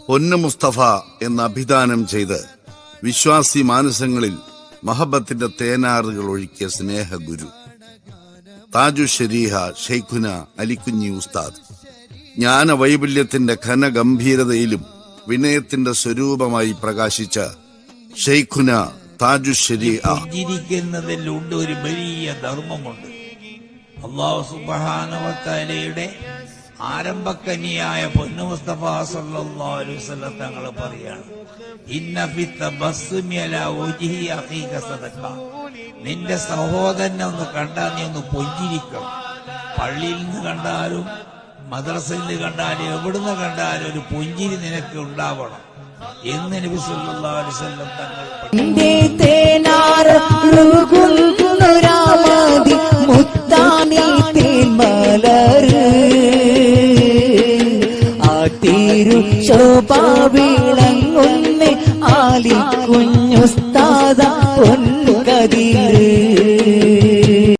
പൊന്നു മുസ്തഫ എന്ന് അഭിദാനം ചെയ്ത് വിശ്വാസി മാനസങ്ങളിൽ മഹബത്തിന്റെ തേനാറുകൾ ഒഴുക്കിയ സ്നേഹഗുരു താജു ശരീഹ ഷെയ്ഖുന അലിക്കുഞ്ഞി ഉസ്താദ് ജ്ഞാന വൈപുല്യത്തിന്റെ ഘനഗംഭീരതയിലും വിനയത്തിന്റെ സ്വരൂപമായി പ്രകാശിച്ച ഷെയ്ഖുന താജു ശരീഹ. പുഞ്ചിരിക്കുന്നതിലുണ്ട് ഒരു വലിയ ധർമ്മമുണ്ട്. അല്ലാഹു സുബ്ഹാനഹു വ തആലയുടെ ആരംഭക്കനിയായ പൊന്നു മുസ്തഫ സല്ലല്ലാഹു അലൈഹി വസല്ലം തങ്ങൾ പറയാണ്, ഇന്ന ഫി തബസ്സുമി അലാ വജ്ഹി അഖീക സദഖ. നിന്റെ സഹോദരനെ ഒന്ന് കണ്ടാൽ നീ ഒന്ന് പുഞ്ചിരിക്കണം. പള്ളിയിൽ നിന്ന് കണ്ടാലും മദ്രസയിൽ കണ്ടാലും എവിടുന്ന് കണ്ടാലും ഒരു പുഞ്ചിരി നിനക്ക് ഉണ്ടാവണം എന്ന് നബി സല്ലല്ലാഹു അലൈഹി വസല്ലം തങ്ങൾ ശോഭാവിളങ്ങുന്ന ആലി കുഞ്ഞുസ്താദ പൊൻകതിയ